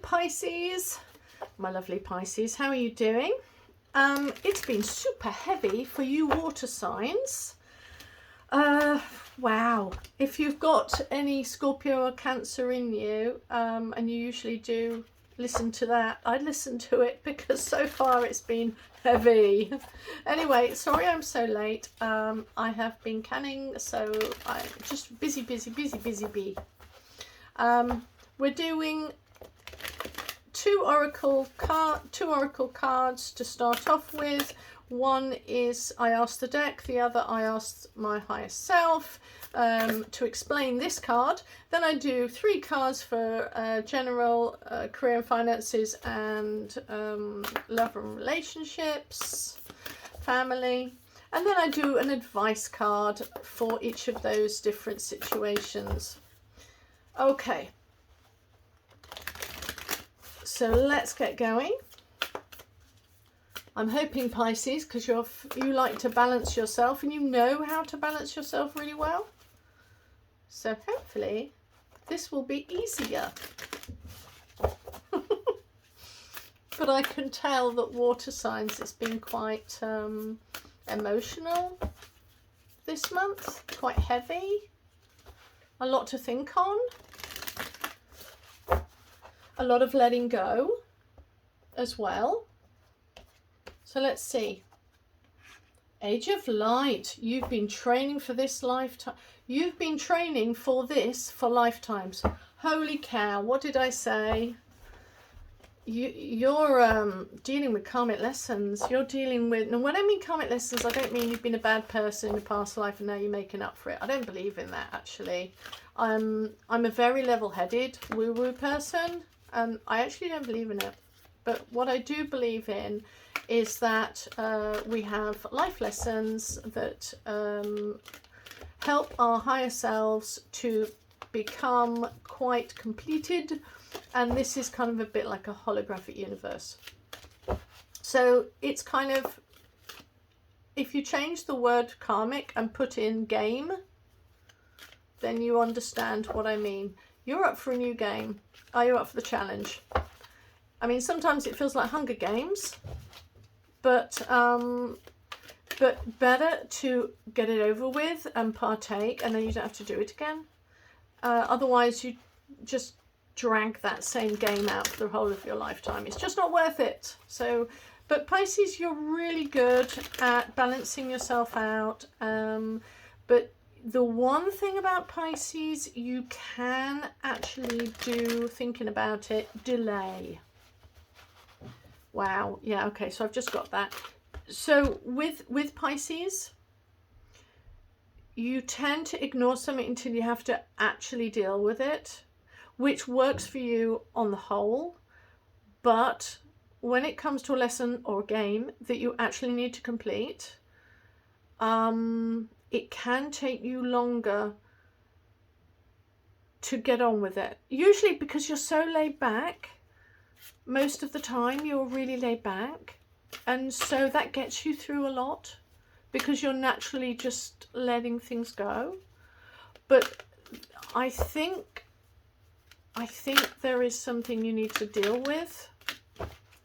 Pisces, my lovely Pisces, how are you doing? It's been super heavy for you water signs. Wow, if you've got any Scorpio or Cancer in you, and you usually do listen to that, I'd listen to it because so far it's been heavy. Anyway, sorry I'm so late. I have been canning, so I'm just busy. We're doing two oracle cards to start off with. One is I asked the deck, the other I asked my higher self to explain this card. Then I do 3 cards for general career and finances and love and relationships, family. And then I do an advice card for each of those different situations. Okay. So let's get going. I'm hoping, Pisces, because you like to balance yourself and you know how to balance yourself really well. So hopefully this will be easier. But I can tell that water signs, it's been quite emotional this month, quite heavy, a lot to think on, a lot of letting go as well. So let's see. Age of Light. You've been training for this lifetime. You've been training for this for lifetimes. Holy cow, what did I say? You're dealing with karmic lessons. You're dealing with, and when I mean karmic lessons, I don't mean you've been a bad person in a past life and now you're making up for it. I don't believe in that, actually. I'm a very level-headed woo-woo person, and I actually don't believe in it. But what I do believe in is that we have life lessons that help our higher selves to become quite completed, and this is kind of a bit like a holographic universe. So it's kind of, if you change the word karmic and put in game, then you understand what I mean. You're up for a new game. Are you up for the challenge? I mean, sometimes it feels like Hunger Games, but better to get it over with and partake, and then you don't have to do it again. Otherwise, you just drag that same game out for the whole of your lifetime. It's just not worth it. So, but Pisces, you're really good at balancing yourself out. But the one thing about Pisces, you can actually do, thinking about it, delay. Wow. Yeah. Okay. So I've just got that. So with Pisces, you tend to ignore something until you have to actually deal with it, which works for you on the whole. But when it comes to a lesson or a game that you actually need to complete, it can take you longer to get on with it. Usually because you're so laid back. Most of the time you're really laid back, and so that gets you through a lot because you're naturally just letting things go. But I think there is something you need to deal with.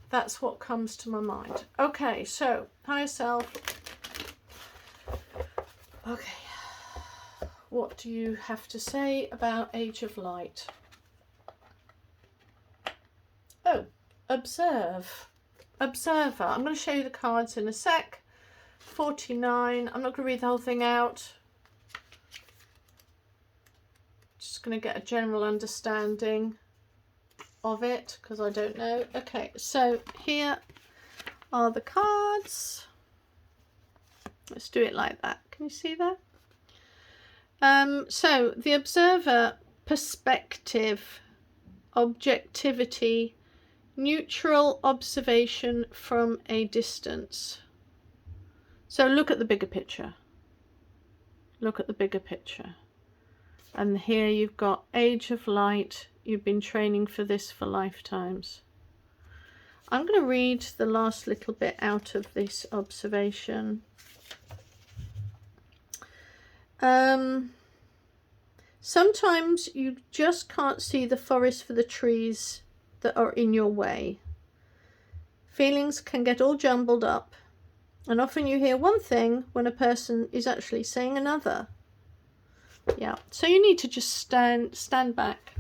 That's what comes to my mind. Okay, so higher self. Okay, what do you have to say about Age of Light? Oh, Observer. I'm going to show you the cards in a sec. 49. I'm not going to read the whole thing out. Just going to get a general understanding of it because I don't know. Okay, so here are the cards. Let's do it like that. Can you see that? So the Observer, perspective, objectivity, neutral observation from a distance. So look at the bigger picture. Look at the bigger picture. And here you've got Age of Light. You've been training for this for lifetimes. I'm going to read the last little bit out of this observation. Sometimes you just can't see the forest for the trees that are in your way. Feelings can get all jumbled up, and often you hear one thing when a person is actually saying another. Yeah, so you need to just stand back.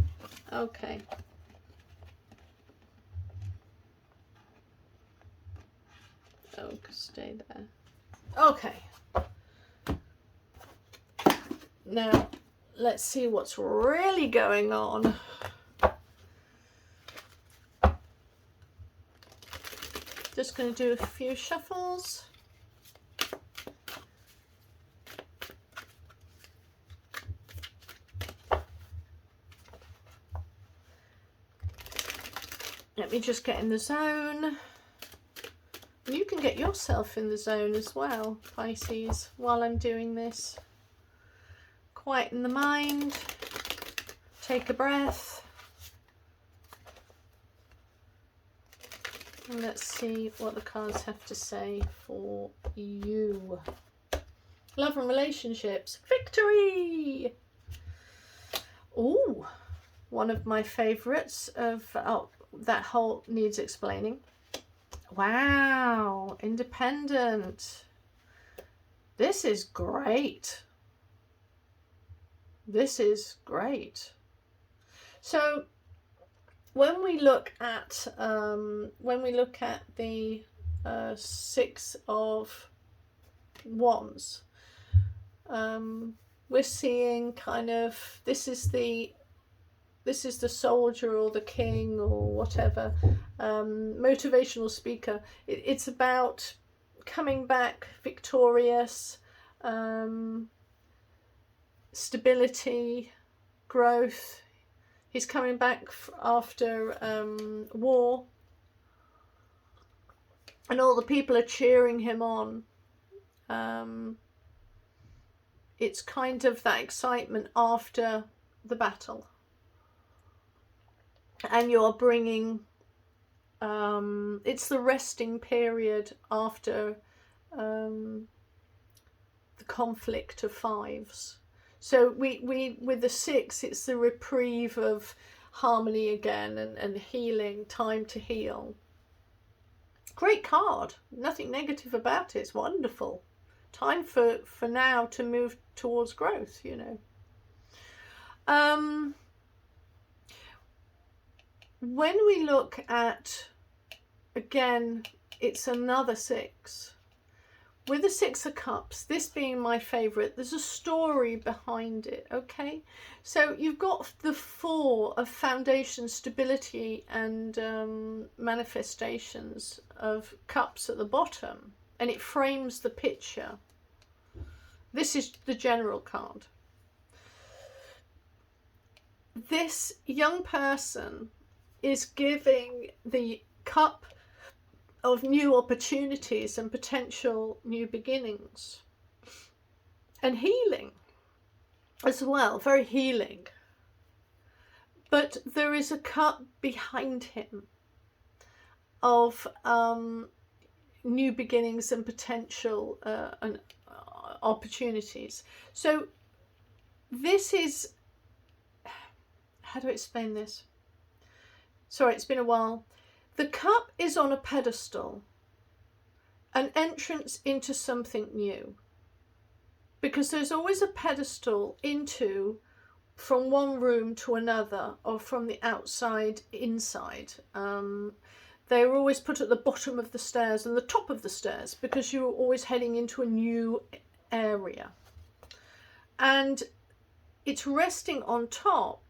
Okay. Oh, stay there. Okay. Now, let's see what's really going on. Just going to do a few shuffles. Let me just get in the zone. You can get yourself in the zone as well, Pisces, while I'm doing this. Quieten the mind. Take a breath. And let's see what the cards have to say for you. Love and relationships. Victory! Ooh, one of my favourites of that whole needs explaining. Wow, independent. This is great. This is great. So when we look at the Six of Wands, we're seeing kind of this is the soldier or the king or whatever, motivational speaker. It's about coming back victorious, stability, growth. He's coming back after war, and all the people are cheering him on. It's kind of that excitement after the battle. And you're bringing, it's the resting period after the conflict of fives. So we with the six, it's the reprieve of harmony again and healing, time to heal. Great card, nothing negative about it, it's wonderful. Time for now to move towards growth, you know. When we look at, again, it's another six. With the Six of Cups, this being my favourite, there's a story behind it, okay? So you've got the Four of foundation, stability and manifestations of cups at the bottom, and it frames the picture. This is the general card. This young person is giving the cup of new opportunities and potential new beginnings and healing as well, very healing. But there is a cup behind him of new beginnings and potential and opportunities. So this is, how do I explain this? Sorry, it's been a while. The cup is on a pedestal, an entrance into something new. Because there's always a pedestal into, from one room to another, or from the outside inside. They're always put at the bottom of the stairs and the top of the stairs, because you're always heading into a new area. And it's resting on top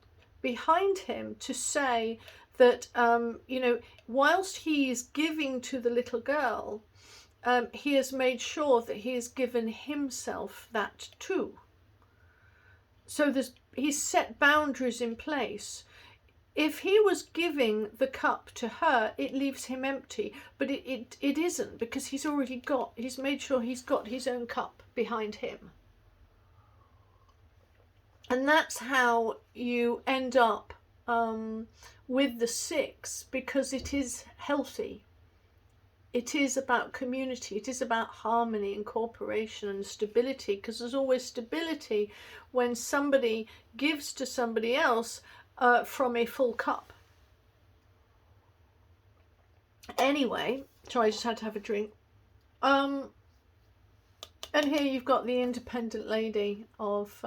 behind him to say that, you know, whilst he is giving to the little girl, he has made sure that he has given himself that too. So he's set boundaries in place. If he was giving the cup to her, it leaves him empty, but it isn't, because he's made sure he's got his own cup behind him. And that's how you end up with the six, because it is healthy. It is about community. It is about harmony and cooperation and stability, because there's always stability when somebody gives to somebody else from a full cup. Anyway, sorry, I just had to have a drink. And here you've got the independent lady of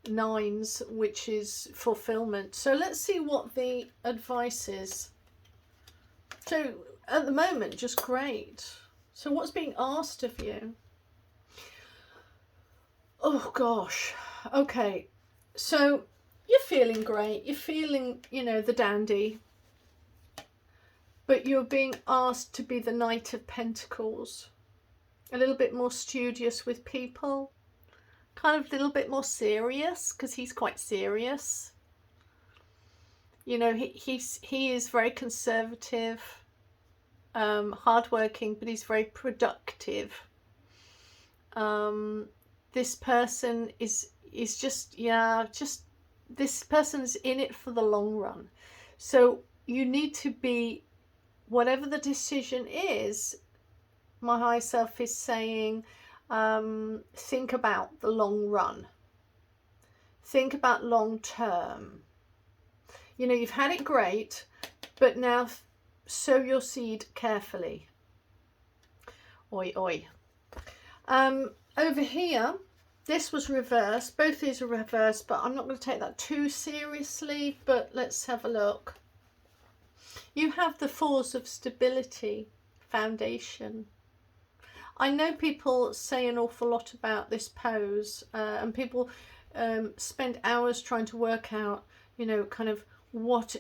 nines, which is fulfillment. So let's see what the advice is. So at the moment, just great. So what's being asked of you? Oh gosh. Okay. So you're feeling great. You're feeling, you know, the dandy. But you're being asked to be the Knight of Pentacles. A little bit more studious with people. Kind of a little bit more serious, because he's quite serious. You know, he is very conservative, hardworking, but he's very productive. This person is just, yeah, just this person's in it for the long run. So you need to be, whatever the decision is, my higher self is saying, think about the long run. Think about long term. You know, you've had it great, but now sow your seed carefully. Oi, oi. Over here, this was reversed. Both these are reversed, but I'm not going to take that too seriously, but let's have a look. You have the Fours of Stability, Foundation. I know people say an awful lot about this pose, and people spend hours trying to work out, you know, kind of what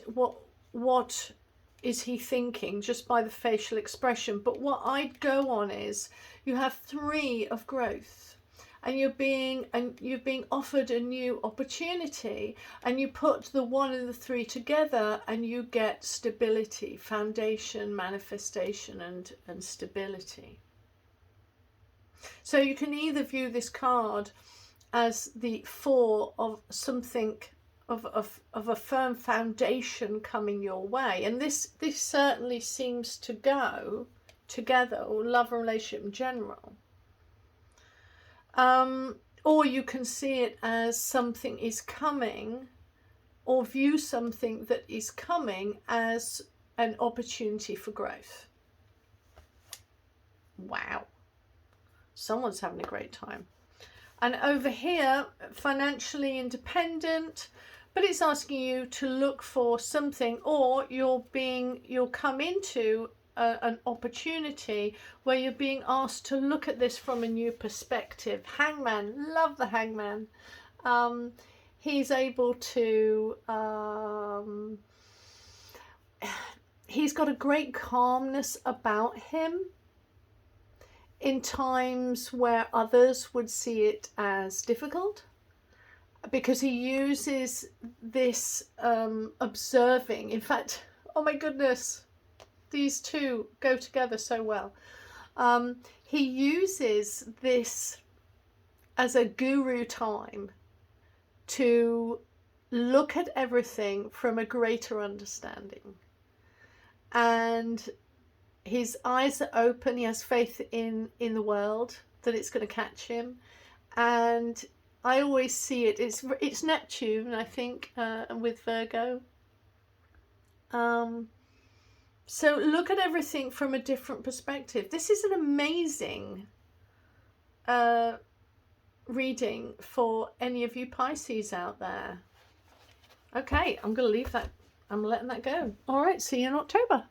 is he thinking just by the facial expression. But what I'd go on is you have 3 of growth, and you're being offered a new opportunity, and you put the 1 and the 3 together and you get stability, foundation, manifestation, and stability. So you can either view this card as the 4 of something, of a firm foundation coming your way, and this certainly seems to go together, or love and relationship in general. Or you can see it as something is coming, or view something that is coming as an opportunity for growth. Wow. Someone's having a great time. And over here, financially independent, but it's asking you to look for something, or you'll come into an opportunity where you're being asked to look at this from a new perspective. Hangman, love the Hangman. He's able to, he's got a great calmness about him in times where others would see it as difficult, because he uses this observing. In fact, oh my goodness, these two go together so well. He uses this as a guru time to look at everything from a greater understanding, and his eyes are open. He has faith in the world, that it's going to catch him. And I always see it, it's Neptune, I think, with Virgo. So look at everything from a different perspective. This is an amazing reading for any of you Pisces out there. Okay, I'm going to leave that. I'm letting that go. All right, see you in October.